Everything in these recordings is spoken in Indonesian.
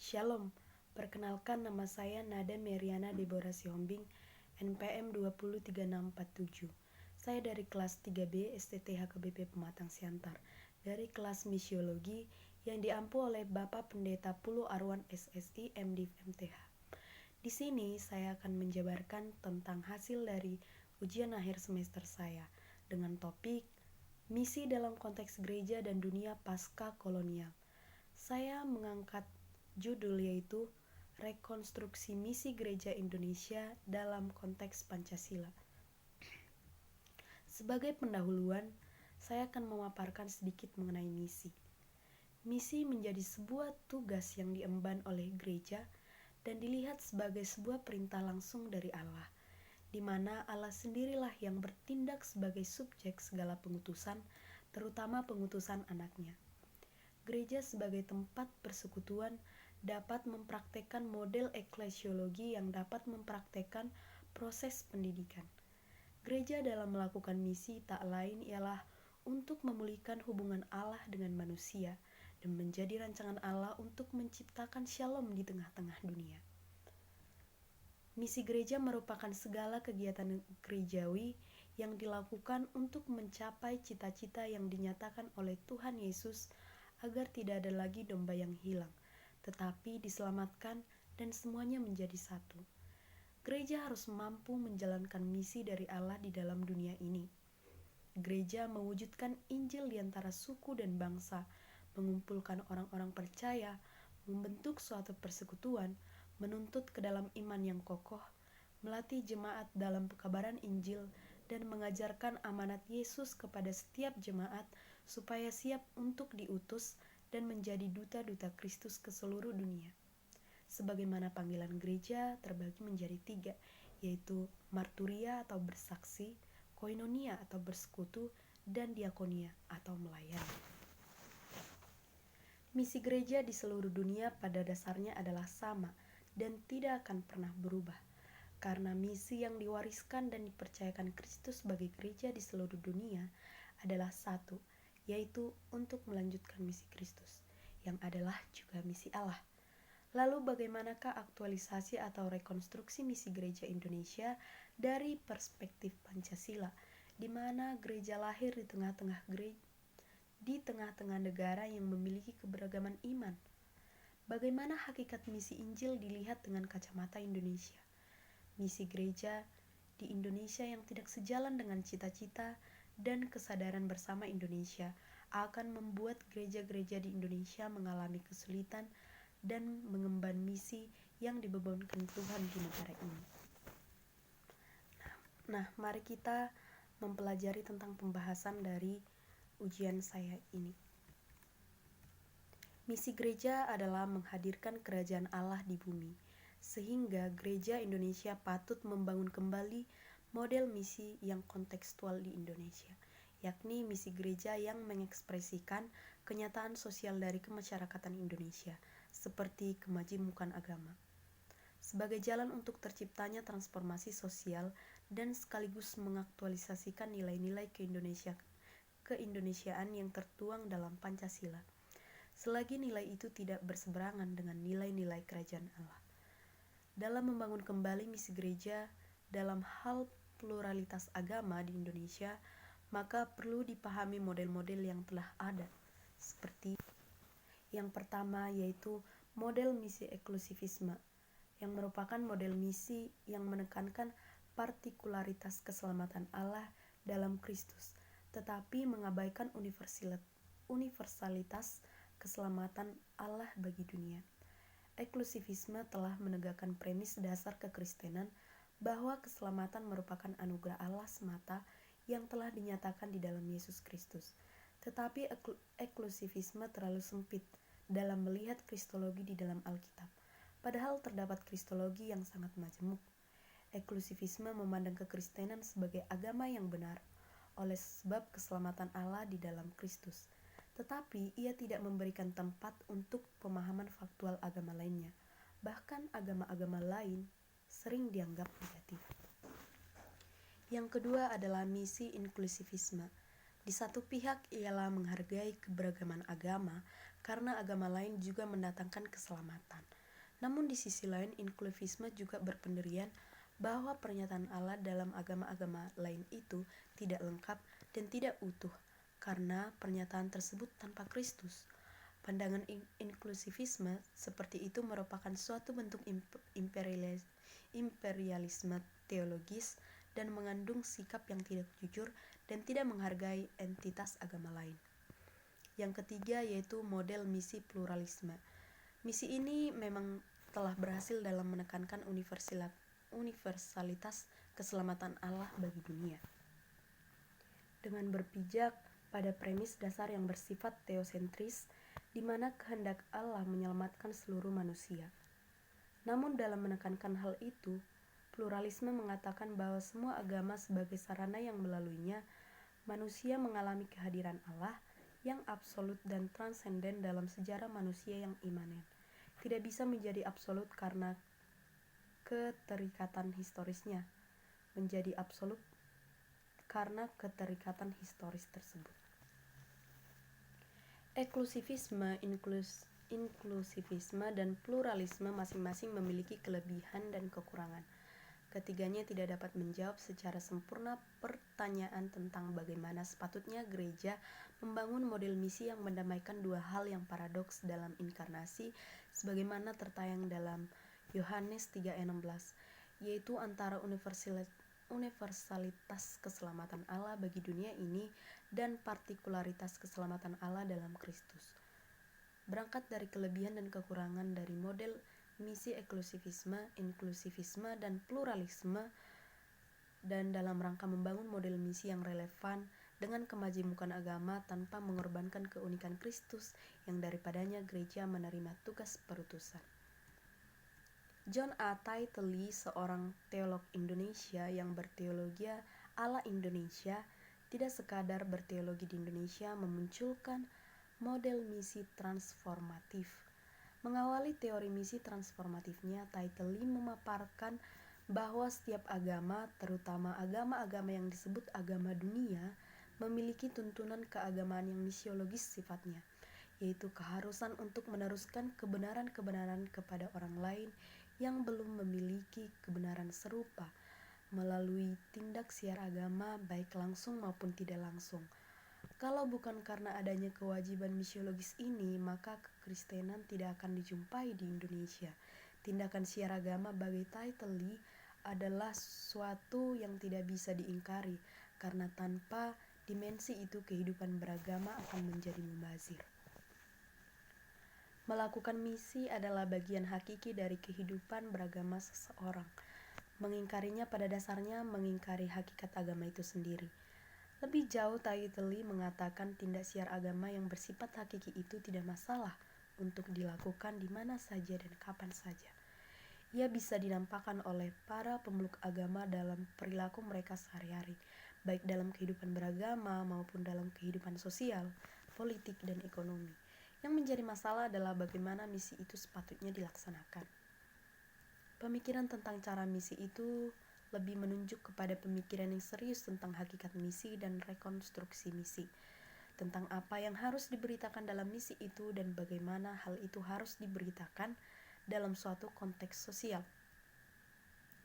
Shalom, perkenalkan nama saya Nada Meriana Deborah Sihombing, NPM 203647. Saya dari kelas 3B STT HKBP Pematang Siantar, dari kelas misiologi yang diampu oleh Bapak Pendeta Pulu Arwan SSI MDiv MTH. Di sini saya akan menjabarkan tentang hasil dari ujian akhir semester saya dengan topik misi dalam konteks gereja dan dunia pasca kolonial. Saya mengangkat judul yaitu Rekonstruksi Misi Gereja Indonesia dalam Konteks Pancasila. Sebagai pendahuluan, saya akan memaparkan sedikit mengenai misi. Misi menjadi sebuah tugas yang diemban oleh gereja dan dilihat sebagai sebuah perintah langsung dari Allah, di mana Allah sendirilah yang bertindak sebagai subjek segala pengutusan, terutama pengutusan anaknya. Gereja sebagai tempat persekutuan dapat mempraktekkan model eklesiologi yang dapat mempraktekkan proses pendidikan. Gereja dalam melakukan misi tak lain ialah untuk memulihkan hubungan Allah dengan manusia dan menjadi rancangan Allah untuk menciptakan shalom di tengah-tengah dunia. Misi gereja merupakan segala kegiatan gerejawi yang dilakukan untuk mencapai cita-cita yang dinyatakan oleh Tuhan Yesus agar tidak ada lagi domba yang hilang, tetapi diselamatkan dan semuanya menjadi satu. Gereja harus mampu menjalankan misi dari Allah di dalam dunia ini. Gereja mewujudkan Injil di antara suku dan bangsa, mengumpulkan orang-orang percaya, membentuk suatu persekutuan, menuntut ke dalam iman yang kokoh, melatih jemaat dalam pekabaran Injil, dan mengajarkan amanat Yesus kepada setiap jemaat supaya siap untuk diutus dan menjadi duta-duta Kristus ke seluruh dunia. Sebagaimana panggilan gereja terbagi menjadi 3, yaitu marturia atau bersaksi, koinonia atau bersekutu, dan diakonia atau melayani. Misi gereja di seluruh dunia pada dasarnya adalah sama dan tidak akan pernah berubah, karena misi yang diwariskan dan dipercayakan Kristus bagi gereja di seluruh dunia adalah satu, yaitu untuk melanjutkan misi Kristus, yang adalah juga misi Allah. Lalu bagaimanakah aktualisasi atau rekonstruksi misi gereja Indonesia dari perspektif Pancasila, di mana gereja lahir di tengah-tengah negara yang memiliki keberagaman iman? Bagaimana hakikat misi Injil dilihat dengan kacamata Indonesia? Misi gereja di Indonesia yang tidak sejalan dengan cita-cita dan kesadaran bersama Indonesia akan membuat gereja-gereja di Indonesia mengalami kesulitan dan mengemban misi yang dibebankan Tuhan di negara ini. Nah, mari kita mempelajari tentang pembahasan dari ujian saya ini. Misi gereja adalah menghadirkan kerajaan Allah di bumi, sehingga gereja Indonesia patut membangun kembali model misi yang kontekstual di Indonesia, yakni misi gereja yang mengekspresikan kenyataan sosial dari kemasyarakatan Indonesia, seperti kemajemukan agama. Sebagai jalan untuk terciptanya transformasi sosial dan sekaligus mengaktualisasikan nilai-nilai keindonesiaan yang tertuang dalam Pancasila, selagi nilai itu tidak berseberangan dengan nilai-nilai kerajaan Allah. Dalam membangun kembali misi gereja dalam hal pluralitas agama di Indonesia, maka perlu dipahami model-model yang telah ada, seperti yang pertama yaitu model misi eksklusivisme, yang merupakan model misi yang menekankan partikularitas keselamatan Allah dalam Kristus, tetapi mengabaikan universalitas keselamatan Allah bagi dunia. Eksklusivisme telah menegakkan premis dasar kekristenan bahwa keselamatan merupakan anugerah Allah semata yang telah dinyatakan di dalam Yesus Kristus. Tetapi eksklusivisme terlalu sempit dalam melihat kristologi di dalam Alkitab, padahal terdapat kristologi yang sangat majemuk. Eksklusivisme memandang kekristenan sebagai agama yang benar oleh sebab keselamatan Allah di dalam Kristus, tetapi ia tidak memberikan tempat untuk pemahaman faktual agama lainnya. Bahkan agama-agama lain sering dianggap negatif. Yang kedua adalah misi inklusivisme. Di satu pihak ialah menghargai keberagaman agama karena agama lain juga mendatangkan keselamatan. Namun di sisi lain, inklusivisme juga berpendirian bahwa pernyataan Allah dalam agama-agama lain itu tidak lengkap dan tidak utuh, karena pernyataan tersebut tanpa Kristus. Pandangan inklusivisme seperti itu merupakan suatu bentuk imperialisme teologis dan mengandung sikap yang tidak jujur dan tidak menghargai entitas agama lain. Yang ketiga yaitu model misi pluralisme. Misi ini memang telah berhasil dalam menekankan universalitas keselamatan Allah bagi dunia. Dengan berpijak pada premis dasar yang bersifat teosentris, di mana kehendak Allah menyelamatkan seluruh manusia. Namun dalam menekankan hal itu, pluralisme mengatakan bahwa semua agama sebagai sarana yang melaluinya, manusia mengalami kehadiran Allah yang absolut dan transenden dalam sejarah manusia yang imanen. Tidak bisa menjadi absolut karena keterikatan historisnya, menjadi absolut karena keterikatan historis tersebut. Inklusivisme dan pluralisme masing-masing memiliki kelebihan dan kekurangan. Ketiganya tidak dapat menjawab secara sempurna pertanyaan tentang bagaimana sepatutnya gereja membangun model misi yang mendamaikan dua hal yang paradoks dalam inkarnasi sebagaimana tertayang dalam Yohanes 3:16, yaitu antara universalitas keselamatan Allah bagi dunia ini dan partikularitas keselamatan Allah dalam Kristus. Berangkat dari kelebihan dan kekurangan dari model misi inklusivisme, dan pluralisme, dan dalam rangka membangun model misi yang relevan dengan kemajemukan agama tanpa mengorbankan keunikan Kristus yang daripadanya gereja menerima tugas perutusan. John A. Tytlee, seorang teolog Indonesia yang berteologi ala Indonesia, tidak sekadar berteologi di Indonesia, memunculkan model misi transformatif. Mengawali teori misi transformatifnya, Tytlee memaparkan bahwa setiap agama, terutama agama-agama yang disebut agama dunia, memiliki tuntunan keagamaan yang misiologis sifatnya, yaitu keharusan untuk meneruskan kebenaran-kebenaran kepada orang lain yang belum memiliki kebenaran serupa, melalui tindak siar agama baik langsung maupun tidak langsung. Kalau bukan karena adanya kewajiban misiologis ini, maka kekristenan tidak akan dijumpai di Indonesia. Tindakan siar agama bagi Tytlee adalah suatu yang tidak bisa diingkari, karena tanpa dimensi itu kehidupan beragama akan menjadi mubazir. Melakukan misi adalah bagian hakiki dari kehidupan beragama seseorang. Mengingkarinya pada dasarnya mengingkari hakikat agama itu sendiri. Lebih jauh, Tytlee mengatakan tindak siar agama yang bersifat hakiki itu tidak masalah untuk dilakukan di mana saja dan kapan saja. Ia bisa dinampakkan oleh para pemeluk agama dalam perilaku mereka sehari-hari, baik dalam kehidupan beragama maupun dalam kehidupan sosial, politik, dan ekonomi. Yang menjadi masalah adalah bagaimana misi itu sepatutnya dilaksanakan. Pemikiran tentang cara misi itu lebih menunjuk kepada pemikiran yang serius tentang hakikat misi dan rekonstruksi misi, tentang apa yang harus diberitakan dalam misi itu dan bagaimana hal itu harus diberitakan dalam suatu konteks sosial,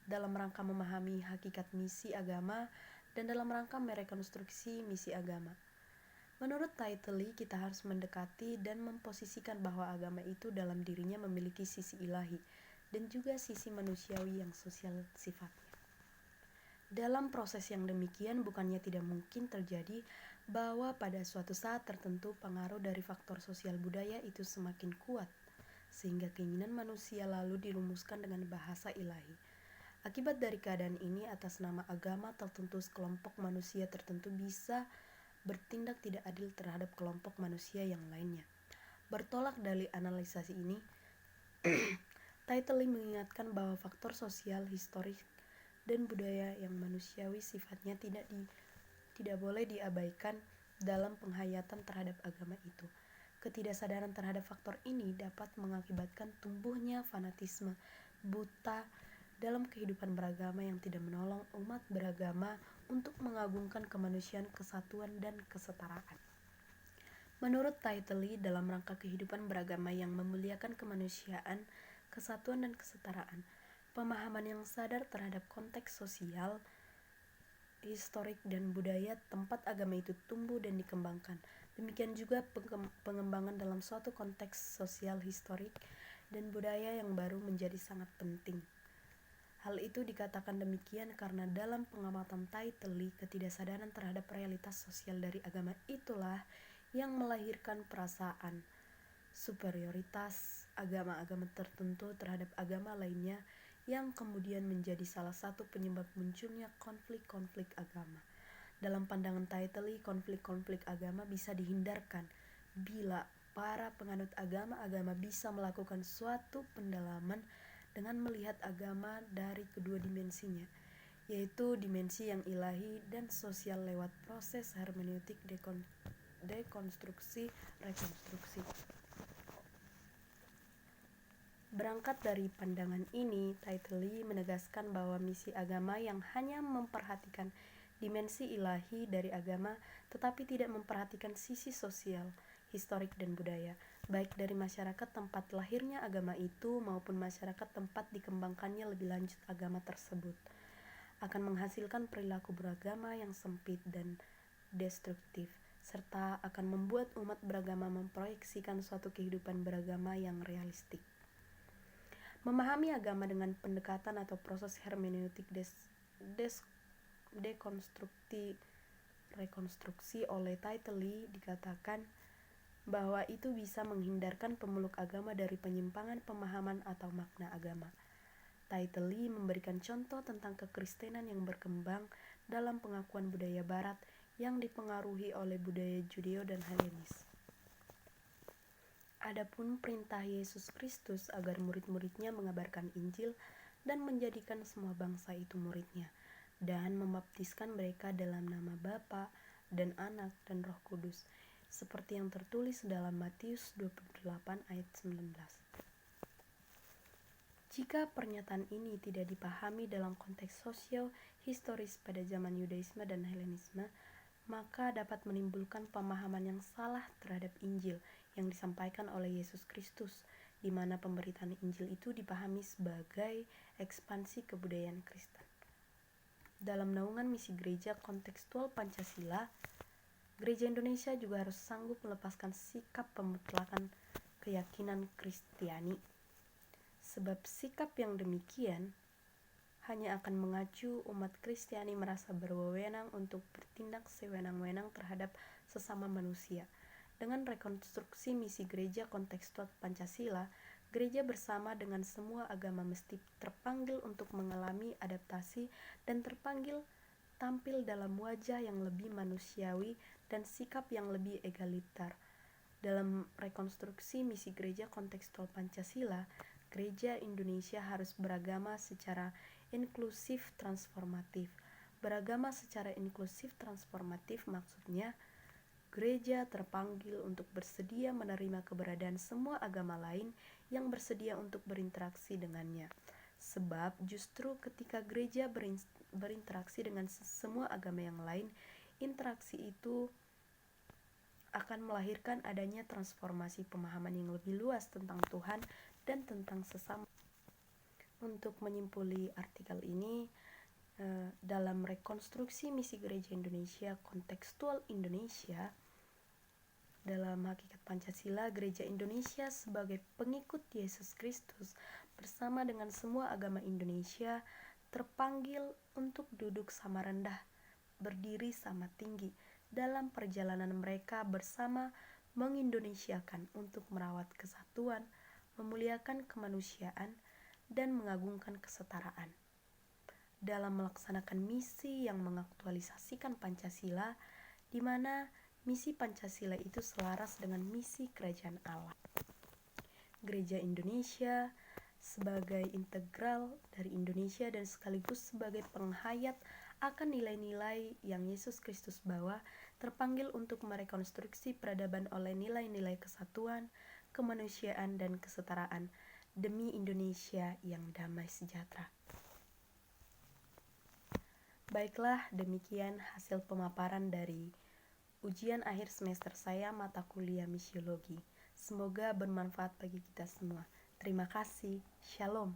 dalam rangka memahami hakikat misi agama dan dalam rangka merekonstruksi misi agama. Menurut Tytlee, kita harus mendekati dan memposisikan bahwa agama itu dalam dirinya memiliki sisi ilahi dan juga sisi manusiawi yang sosial sifatnya. Dalam proses yang demikian, bukannya tidak mungkin terjadi bahwa pada suatu saat tertentu pengaruh dari faktor sosial budaya itu semakin kuat, sehingga keinginan manusia lalu dirumuskan dengan bahasa ilahi. Akibat dari keadaan ini, atas nama agama tertentu sekelompok manusia tertentu bisa bertindak tidak adil terhadap kelompok manusia yang lainnya. Bertolak dari analisis ini, Tytlee mengingatkan bahwa faktor sosial, historis, dan budaya yang manusiawi sifatnya tidak boleh diabaikan dalam penghayatan terhadap agama itu. Ketidaksadaran terhadap faktor ini dapat mengakibatkan tumbuhnya fanatisme buta dalam kehidupan beragama yang tidak menolong umat beragama untuk mengagungkan kemanusiaan, kesatuan, dan kesetaraan. Menurut Taiteli, dalam rangka kehidupan beragama yang memuliakan kemanusiaan, kesatuan dan kesetaraan, pemahaman yang sadar terhadap konteks sosial, historik dan budaya tempat agama itu tumbuh dan dikembangkan. Demikian juga pengembangan dalam suatu konteks sosial, historik, dan budaya yang baru menjadi sangat penting. Hal itu dikatakan demikian karena dalam pengamatan Taiteli, ketidaksadaran terhadap realitas sosial dari agama itulah yang melahirkan perasaan superioritas agama-agama tertentu terhadap agama lainnya, yang kemudian menjadi salah satu penyebab munculnya konflik-konflik agama. Dalam pandangan Taiteli, konflik-konflik agama bisa dihindarkan bila para penganut agama-agama bisa melakukan suatu pendalaman dengan melihat agama dari kedua dimensinya, yaitu dimensi yang ilahi dan sosial lewat proses hermeneutik dekonstruksi rekonstruksi. Berangkat dari pandangan ini, Taiteli menegaskan bahwa misi agama yang hanya memperhatikan dimensi ilahi dari agama tetapi tidak memperhatikan sisi sosial, historik dan budaya, baik dari masyarakat tempat lahirnya agama itu maupun masyarakat tempat dikembangkannya lebih lanjut agama tersebut, akan menghasilkan perilaku beragama yang sempit dan destruktif, serta akan membuat umat beragama memproyeksikan suatu kehidupan beragama yang realistik. Memahami agama dengan pendekatan atau proses hermeneutik rekonstruksi oleh Taiteli dikatakan bahwa itu bisa menghindarkan pemeluk agama dari penyimpangan pemahaman atau makna agama. Taiteli memberikan contoh tentang kekristenan yang berkembang dalam pengakuan budaya barat yang dipengaruhi oleh budaya Judeo dan Helenis. Adapun perintah Yesus Kristus agar murid-muridnya mengabarkan Injil dan menjadikan semua bangsa itu muridnya, dan membaptiskan mereka dalam nama Bapa dan Anak dan Roh Kudus, seperti yang tertulis dalam Matius 28 ayat 19. Jika pernyataan ini tidak dipahami dalam konteks sosio-historis pada zaman Yudaisme dan Helenisme, maka dapat menimbulkan pemahaman yang salah terhadap Injil yang disampaikan oleh Yesus Kristus, di mana pemberitaan Injil itu dipahami sebagai ekspansi kebudayaan Kristen. Dalam naungan misi gereja kontekstual Pancasila, Gereja Indonesia juga harus sanggup melepaskan sikap pemutlakan keyakinan Kristiani, sebab sikap yang demikian hanya akan mengacu umat Kristiani merasa berwenang untuk bertindak sewenang-wenang terhadap sesama manusia. Dengan rekonstruksi misi gereja kontekstual Pancasila, gereja bersama dengan semua agama mesti terpanggil untuk mengalami adaptasi dan terpanggil tampil dalam wajah yang lebih manusiawi dan sikap yang lebih egaliter. Dalam rekonstruksi misi gereja kontekstual Pancasila, Gereja Indonesia harus beragama secara inklusif transformatif. Beragama secara inklusif transformatif maksudnya gereja terpanggil untuk bersedia menerima keberadaan semua agama lain yang bersedia untuk berinteraksi dengannya. Sebab justru ketika gereja berinteraksi dengan semua agama yang lain, interaksi itu akan melahirkan adanya transformasi pemahaman yang lebih luas tentang Tuhan dan tentang sesama. Untuk menyimpuli artikel ini, dalam rekonstruksi misi gereja Indonesia kontekstual Indonesia, dalam hakikat Pancasila, gereja Indonesia sebagai pengikut Yesus Kristus bersama dengan semua agama Indonesia terpanggil untuk duduk sama rendah, berdiri sama tinggi dalam perjalanan mereka bersama mengindonesiakan untuk merawat kesatuan, memuliakan kemanusiaan, dan mengagungkan kesetaraan. Dalam melaksanakan misi yang mengaktualisasikan Pancasila, di mana misi Pancasila itu selaras dengan misi Kerajaan Allah. Gereja Indonesia sebagai integral dari Indonesia dan sekaligus sebagai penghayat akan nilai-nilai yang Yesus Kristus bawa, terpanggil untuk merekonstruksi peradaban oleh nilai-nilai kesatuan, kemanusiaan, dan kesetaraan demi Indonesia yang damai sejahtera. Baiklah, demikian hasil pemaparan dari ujian akhir semester saya mata kuliah misiologi. Semoga bermanfaat bagi kita semua. Terima kasih. Shalom.